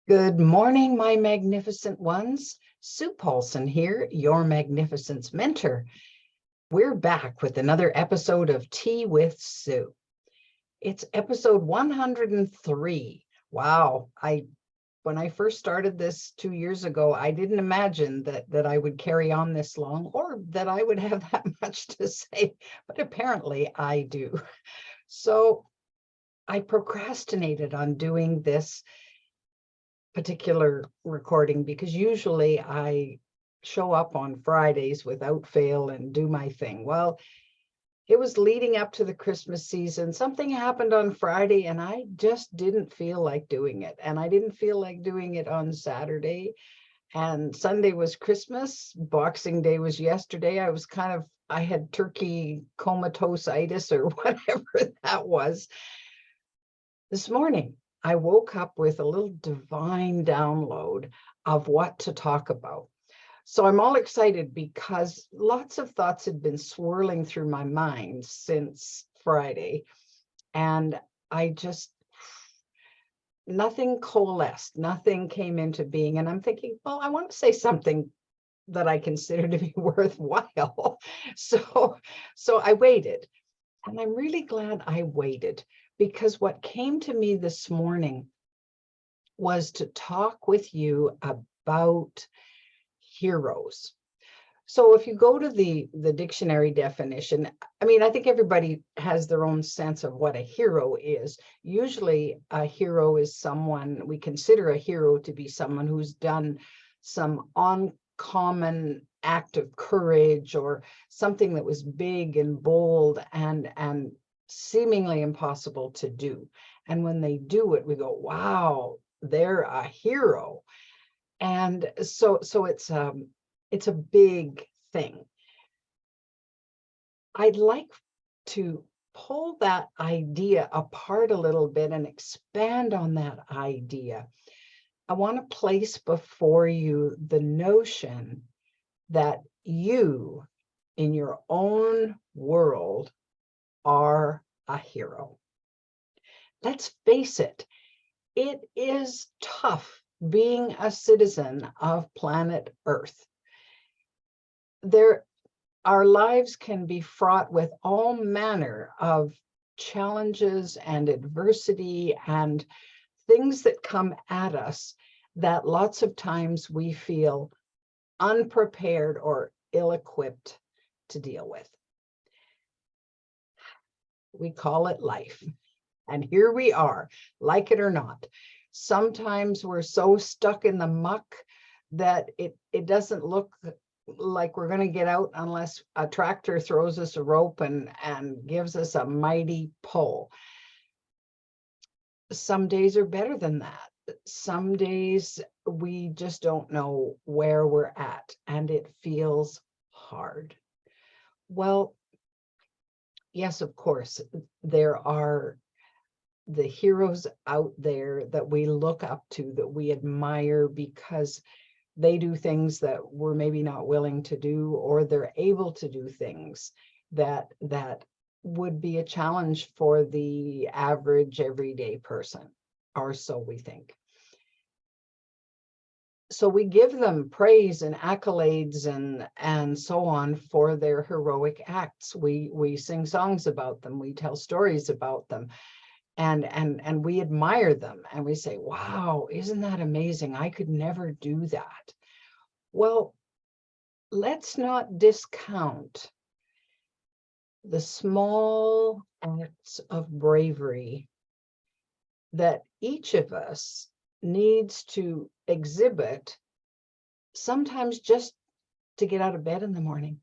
Good morning, my magnificent ones. Sue Paulson here, your magnificence mentor. We're back with another episode of Tea with Sue. It's episode 103. Wow, when I first started this 2 years ago, I didn't imagine that I would carry on this long or that I would have that much to say, but apparently I do. So I procrastinated on doing this particular recording because usually I show up on Fridays without fail and do my thing. Well, it was leading up to the Christmas season. Something happened on Friday and I just didn't feel like doing it. And I didn't feel like doing it on Saturday. And Sunday was Christmas. Boxing Day was yesterday. I had turkey comatositis or whatever that was. This morning, I woke up with a little divine download of what to talk about. So I'm all excited because lots of thoughts had been swirling through my mind since Friday. And nothing coalesced, nothing came into being. And I'm thinking, well, I want to say something that I consider to be worthwhile. So I waited. And I'm really glad I waited, because what came to me this morning was to talk with you about heroes. So if you go to the dictionary definition, I think everybody has their own sense of what a hero is. Usually a hero is someone, we consider a hero to be someone who's done some uncommon act of courage or something that was big and bold and seemingly impossible to do. And when they do it, we go, wow, they're a hero. And so it's a big thing. I'd like to pull that idea apart a little bit and expand on that idea. I want to place before you the notion that you, in your own world, are a hero. Let's face it, it is tough being a citizen of planet Earth. Our lives can be fraught with all manner of challenges and adversity and things that come at us that lots of times we feel unprepared or ill-equipped to deal with. We call it life. And here we are, like it or not. Sometimes we're so stuck in the muck that it doesn't look like we're going to get out unless a tractor throws us a rope and gives us a mighty pull. Some days are better than that. Some days we just don't know where we're at and it feels hard. Well, yes, of course, there are the heroes out there that we look up to, that we admire because they do things that we're maybe not willing to do, or they're able to do things that would be a challenge for the average everyday person, or so we think. So we give them praise and accolades and so on for their heroic acts. We sing songs about them, we tell stories about them. And we admire them and we say, wow, isn't that amazing? I could never do that. Well, let's not discount the small acts of bravery that each of us needs to exhibit, sometimes just to get out of bed in the morning.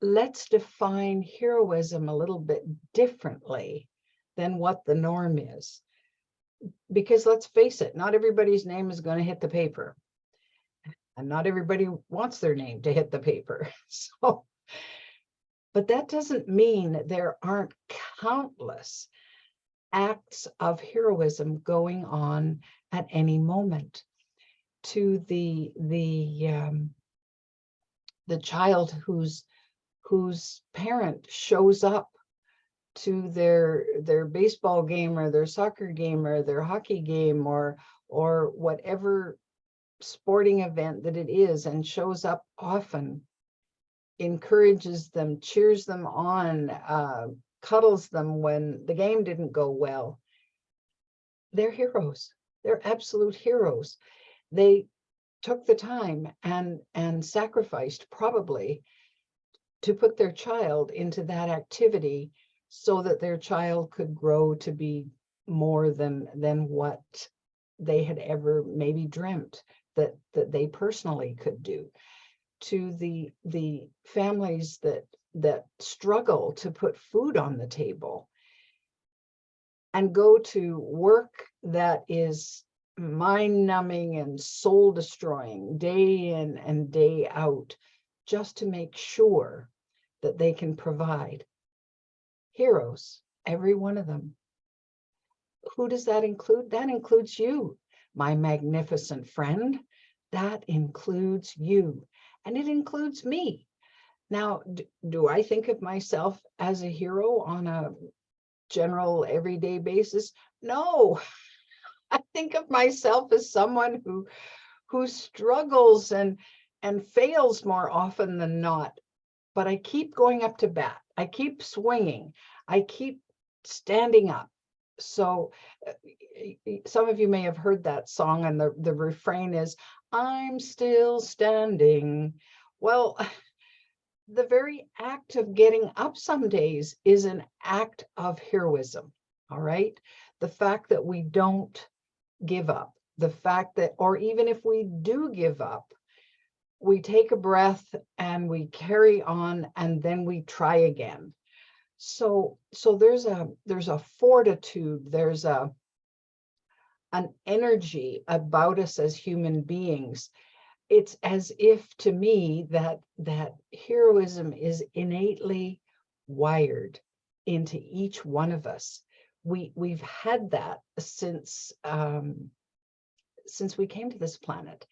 Let's define heroism a little bit differently than what the norm is. Because let's face it, not everybody's name is going to hit the paper. And not everybody wants their name to hit the paper. But that doesn't mean there aren't countless acts of heroism going on at any moment. To the child whose parent shows up to their baseball game or their soccer game or their hockey game or whatever sporting event that it is, and shows up often, encourages them, cheers them on, cuddles them when the game didn't go well, they're heroes. They're absolute heroes. They took the time and sacrificed probably to put their child into that activity so that their child could grow to be more than what they had ever maybe dreamt that they personally could do. To the families that struggle to put food on the table and go to work that is mind-numbing and soul-destroying day in and day out, just to make sure that they can provide. Heroes, every one of them. Who does that include? That includes you, my magnificent friend. That includes you, and it includes me. Now, do I think of myself as a hero on a general everyday basis? No. I think of myself as someone who struggles and fails more often than not, but I keep going up to bat. I keep swinging. I keep standing up. So some of you may have heard that song, and the refrain is, I'm still standing. Well, the very act of getting up some days is an act of heroism, all right? The fact that we don't give up, the fact that, or even if we do give up, we take a breath and we carry on, and then we try again. So there's a fortitude, there's an energy about us as human beings. It's as if, to me, that heroism is innately wired into each one of us. We've had that since we came to this planet.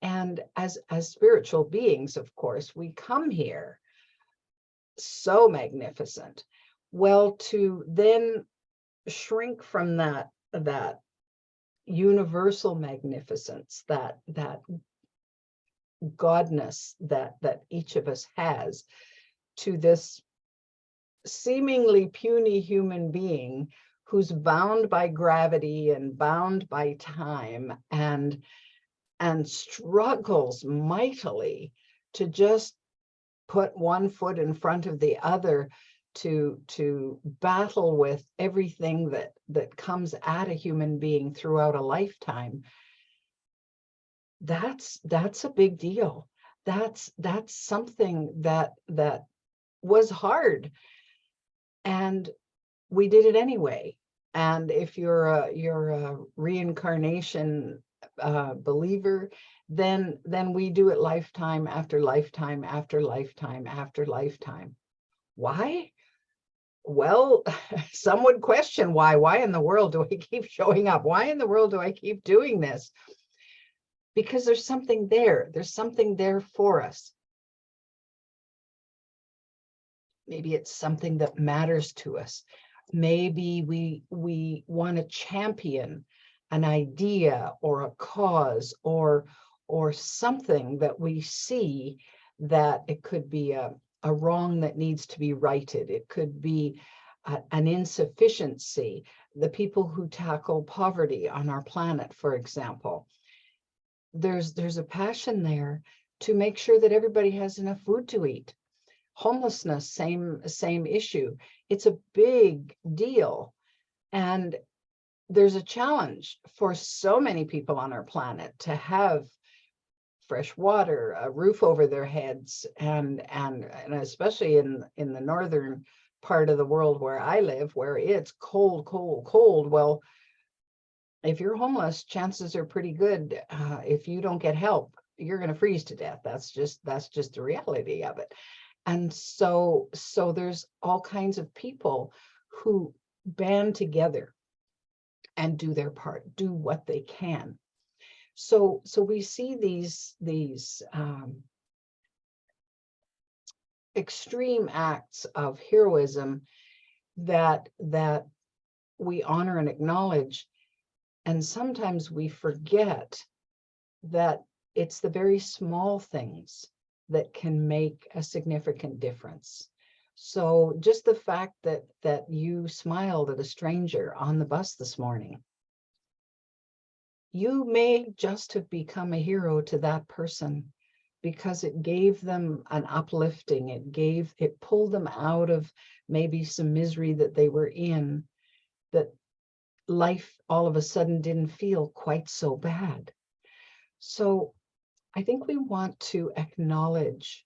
And as spiritual beings, of course, we come here so magnificent. Well, to then shrink from that universal magnificence, that godness that each of us has, to this seemingly puny human being who's bound by gravity and bound by time and struggles mightily to just put one foot in front of the other to battle with everything that comes at a human being throughout a lifetime. That's a big deal. That's something that was hard, and we did it anyway. And if you're a reincarnation believer, then we do it lifetime after lifetime after lifetime after lifetime. Why? Well, some would question why. Why in the world do I keep showing up? Why in the world do I keep doing this? Because there's something there. There's something there for us. Maybe it's something that matters to us. Maybe we want to champion an idea or a cause or something that we see that it could be a wrong that needs to be righted. It could be an insufficiency. The people who tackle poverty on our planet, for example, there's a passion there to make sure that everybody has enough food to eat. Homelessness, same issue. It's a big deal. And there's a challenge for so many people on our planet to have fresh water, a roof over their heads, and especially in the northern part of the world where I live, where it's cold, cold, cold. Well, if you're homeless, chances are pretty good, if you don't get help, you're going to freeze to death. That's just the reality of it. And so there's all kinds of people who band together and do their part, do what they can. So we see these extreme acts of heroism that we honor and acknowledge. And sometimes we forget that it's the very small things that can make a significant difference. So just the fact that you smiled at a stranger on the bus this morning, you may just have become a hero to that person because it gave them an uplifting. It pulled them out of maybe some misery that they were in, that life all of a sudden didn't feel quite so bad. So I think we want to acknowledge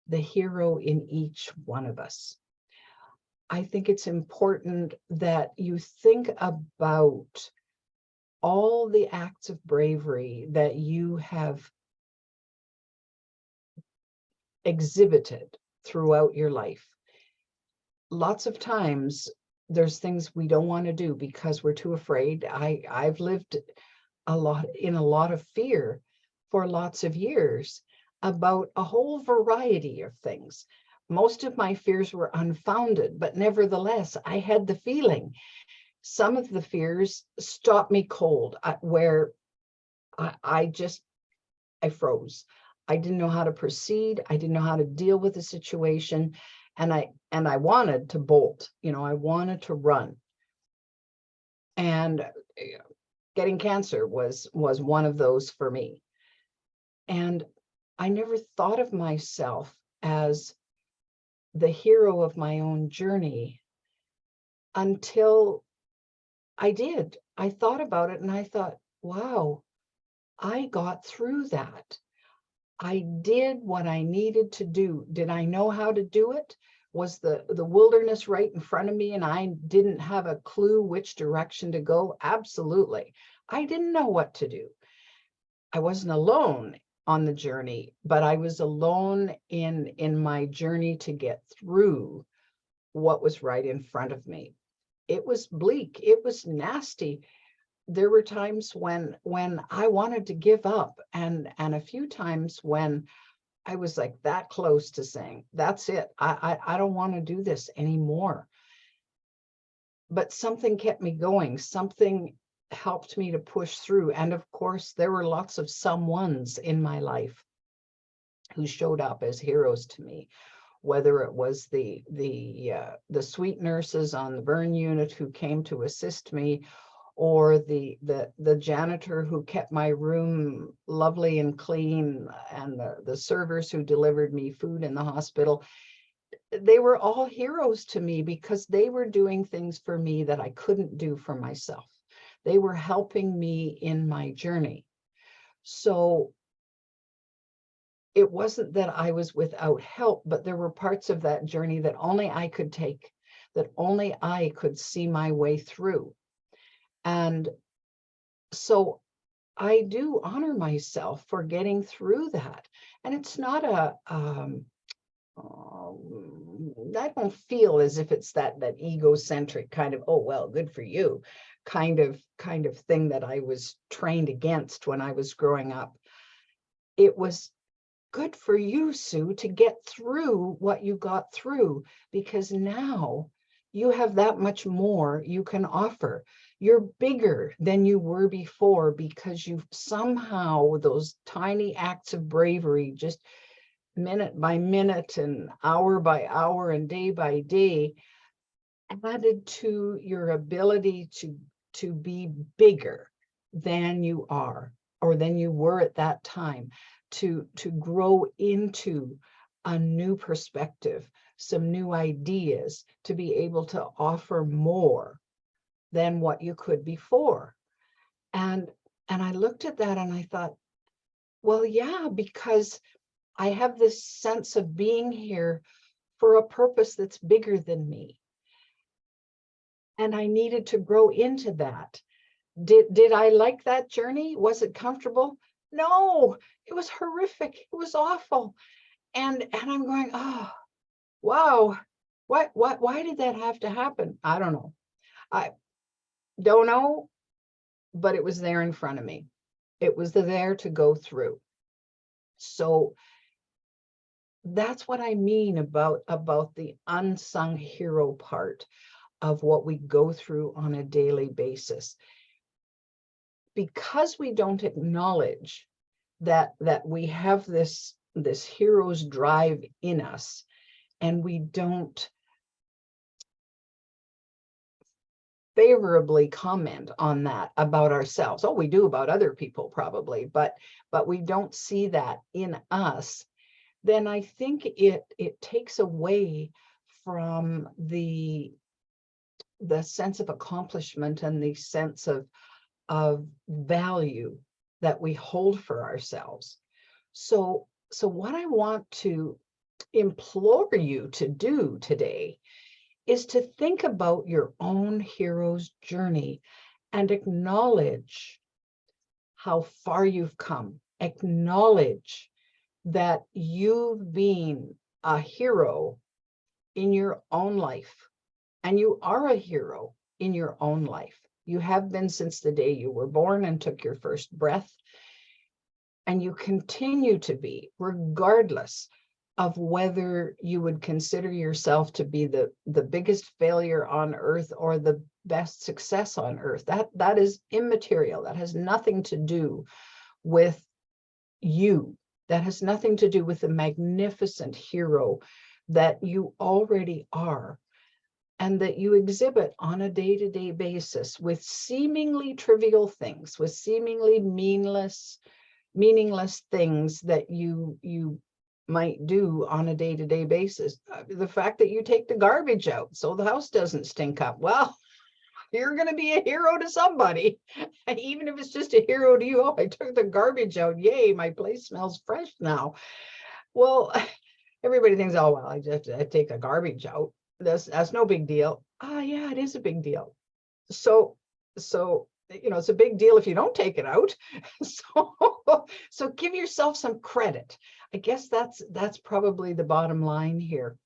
the hero in each one of us. I think it's important that you think about all the acts of bravery that you have exhibited throughout your life. Lots of times there's things we don't want to do because we're too afraid. I've lived a lot of fear for lots of years about a whole variety of things. Most of my fears were unfounded, but nevertheless, I had the feeling. Some of the fears stopped me cold, where I froze. I didn't know how to proceed. I didn't know how to deal with the situation. And I wanted to bolt, I wanted to run. And getting cancer was one of those for me. And I never thought of myself as the hero of my own journey until I did. I thought about it and I thought, wow, I got through that. I did what I needed to do. Did I know how to do it? Was the wilderness right in front of me and I didn't have a clue which direction to go? Absolutely. I didn't know what to do. I wasn't alone on the journey, but I was alone in my journey to get through what was right in front of me. It was bleak. It was nasty. There were times when I wanted to give up, and a few times when I was like that close to saying, that's it. I don't want to do this anymore. But something kept me going. Something helped me to push through. And of course, there were lots of someones in my life who showed up as heroes to me, whether it was the sweet nurses on the burn unit who came to assist me, or the janitor who kept my room lovely and clean, and the servers who delivered me food in the hospital. They were all heroes to me because they were doing things for me that I couldn't do for myself. They were helping me in my journey. So it wasn't that I was without help, but there were parts of that journey that only I could take, that only I could see my way through. And so I do honor myself for getting through that. And it's not I don't feel as if it's that egocentric kind of, oh, well, good for you kind of thing that I was trained against when I was growing up. It was good for you, Sue, to get through what you got through, because now you have that much more you can offer. You're bigger than you were before because you've somehow, those tiny acts of bravery, just minute by minute and hour by hour and day by day, added to your ability to be bigger than you are or than you were at that time, to grow into a new perspective, some new ideas, to be able to offer more than what you could before. And I looked at that and I thought, well, yeah, because I have this sense of being here for a purpose that's bigger than me. And I needed to grow into that. Did I like that journey? Was it comfortable? No, it was horrific. It was awful. And I'm going, oh, wow. Why did that have to happen? I don't know. I don't know, but it was there in front of me. It was there to go through. So that's what I mean about the unsung hero part. of what we go through on a daily basis. Because we don't acknowledge that we have this hero's drive in us, and we don't favorably comment on that about ourselves. Oh, we do about other people probably, but we don't see that in us. Then I think it takes away from the sense of accomplishment and the sense of value that we hold for ourselves. So what I want to implore you to do today is to think about your own hero's journey and acknowledge how far you've come. Acknowledge that you've been a hero in your own life, and you are a hero in your own life. You have been since the day you were born and took your first breath, and you continue to be, regardless of whether you would consider yourself to be the biggest failure on earth or the best success on earth. That is immaterial. That has nothing to do with you. That has nothing to do with the magnificent hero that you already are, and that you exhibit on a day-to-day basis with seemingly trivial things, with seemingly meaningless things that you might do on a day-to-day basis. The fact that you take the garbage out so the house doesn't stink up, well, you're going to be a hero to somebody. Even if it's just a hero to you. Oh, I took the garbage out. Yay, my place smells fresh now. Well, everybody thinks, oh, well, I just have to take the garbage out. That's no big deal. Yeah, it is a big deal. So it's a big deal if you don't take it out. So give yourself some credit. I guess that's probably the bottom line here.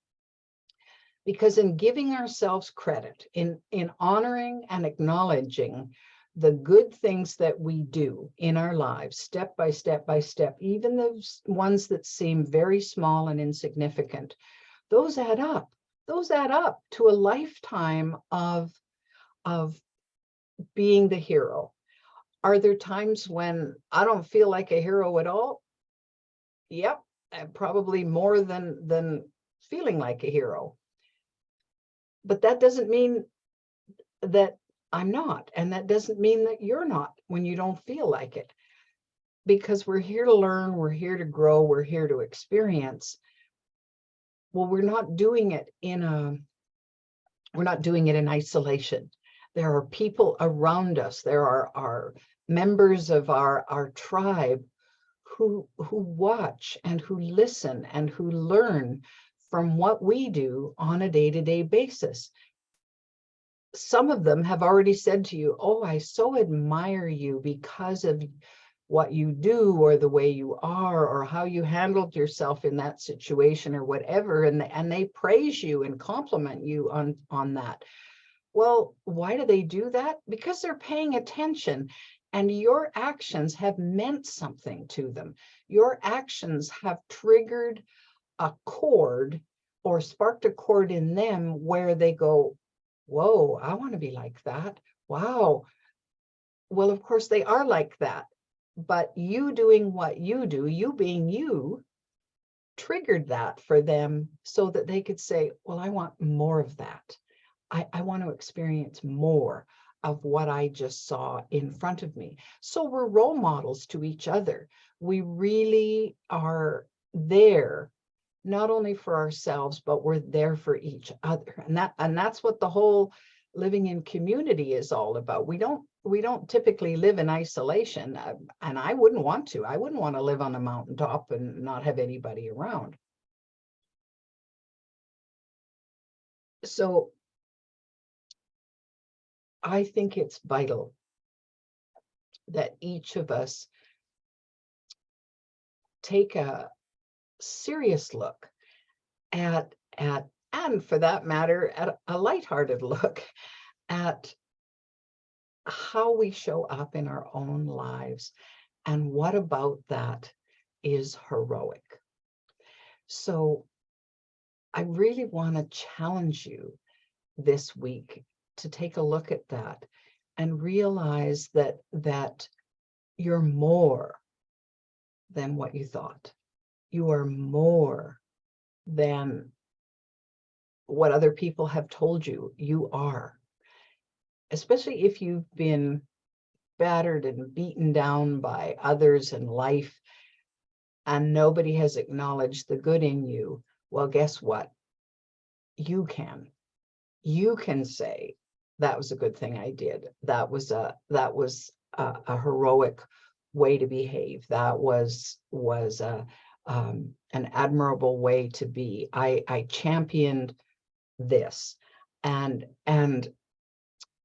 Because in giving ourselves credit, in honoring and acknowledging the good things that we do in our lives, step by step by step, even those ones that seem very small and insignificant, those add up. Those add up to a lifetime of being the hero. Are there times when I don't feel like a hero at all? Yep, probably more than feeling like a hero. But that doesn't mean that I'm not, and that doesn't mean that you're not when you don't feel like it. Because we're here to learn, we're here to grow, we're here to experience. Well, we're not doing it in isolation. There are people around us. There are members of our tribe who watch and who listen and who learn from what we do on a day-to-day basis. Some of them have already said to you, oh, I so admire you because of what you do or the way you are or how you handled yourself in that situation or whatever. And they praise you and compliment you on that. Well, why do they do that? Because they're paying attention, and your actions have meant something to them. Your actions have triggered a chord or sparked a chord in them where they go, whoa, I want to be like that. Wow. Well, of course they are like that, but you doing what you do, you being you, triggered that for them so that they could say, well, I want more of that. I want to experience more of what I just saw in front of me. So we're role models to each other. We really are there, not only for ourselves, but we're there for each other. And that's what the whole living in community is all about. We don't typically live in isolation, and I wouldn't want to. I wouldn't want to live on a mountaintop and not have anybody around. So I think it's vital that each of us take a serious look at and for that matter, at a lighthearted look at how we show up in our own lives and what about that is heroic. So I really want to challenge you this week to take a look at that and realize that you're more than what you thought. You are more than what other people have told you you are. Especially if you've been battered and beaten down by others in life and nobody has acknowledged the good in you. Well, guess what? You can say, that was a good thing I did. That was a heroic way to behave. That was an admirable way to be. I championed this, and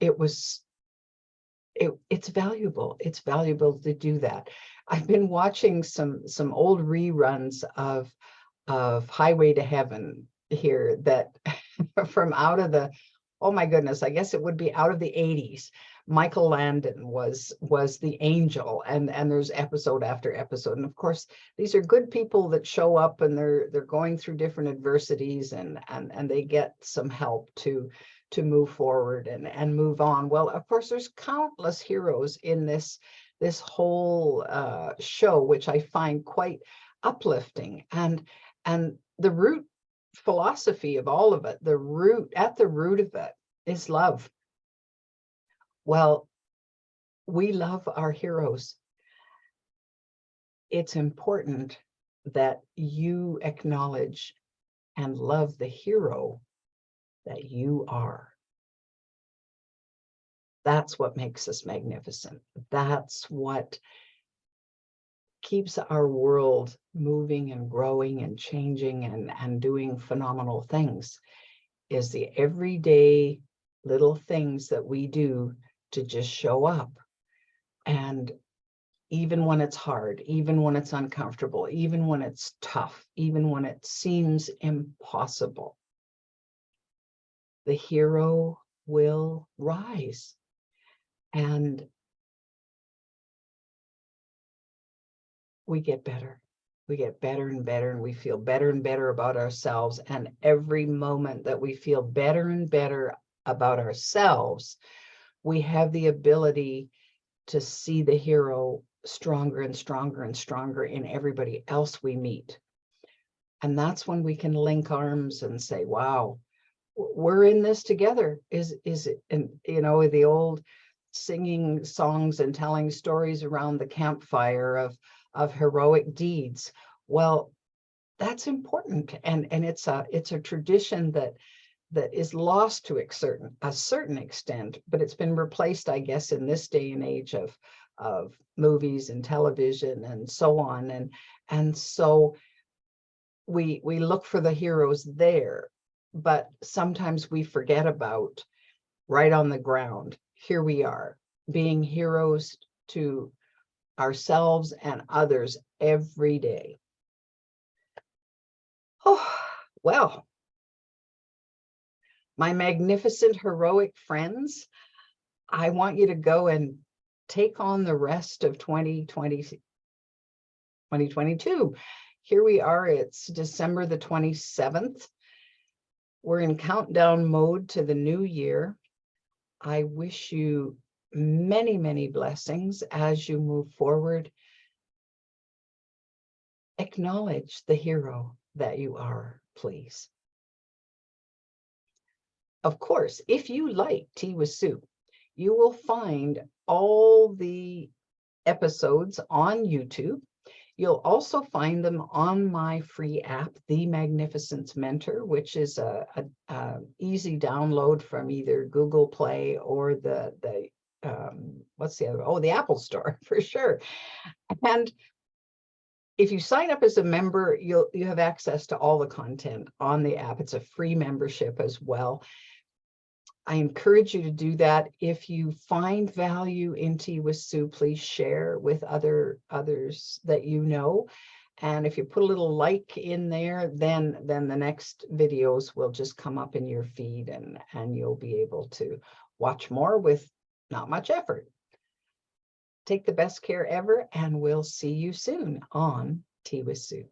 it's valuable. It's valuable to do that. I've been watching some old reruns of Highway to Heaven here that from out of the, oh my goodness, I guess it would be out of the 80s. Michael Landon was the angel, and there's episode after episode. And of course, these are good people that show up and they're going through different adversities and they get some help to move forward and move on. Well, of course, there's countless heroes in this whole show, which I find quite uplifting. And the root philosophy of all of it, at the root of it is love. Well, we love our heroes. It's important that you acknowledge and love the hero that you are. That's what makes us magnificent. That's what keeps our world moving and growing and changing and doing phenomenal things, is the everyday little things that we do to just show up. And even when it's hard, even when it's uncomfortable, even when it's tough, even when it seems impossible, the hero will rise. And we get better. We get better and better, and we feel better and better about ourselves. And every moment that we feel better and better about ourselves, we have the ability to see the hero stronger and stronger and stronger in everybody else we meet. And that's when we can link arms and say, wow, we're in this together. Is it, and you know, the old singing songs and telling stories around the campfire of heroic deeds. Well, that's important. And it's a tradition that is lost to a certain extent, but it's been replaced, I guess, in this day and age of movies and television and so on. And so we look for the heroes there, but sometimes we forget about right on the ground. Here we are, being heroes to ourselves and others every day. Oh, well, my magnificent, heroic friends, I want you to go and take on the rest of 2022. Here we are, it's December the 27th. We're in countdown mode to the new year. I wish you many, many blessings as you move forward. Acknowledge the hero that you are, please. Of course, if you like Tea with Sue, you will find all the episodes on YouTube. You'll also find them on my free app, The Magnificence Mentor, which is a easy download from either Google Play or what's the other? Oh, the Apple Store for sure. And if you sign up as a member, you have access to all the content on the app. It's a free membership as well. I encourage you to do that. If you find value in Tea with Sue, please share with others that you know. And if you put a little like in there, then the next videos will just come up in your feed and you'll be able to watch more with not much effort. Take the best care ever, and we'll see you soon on Tea with Sue.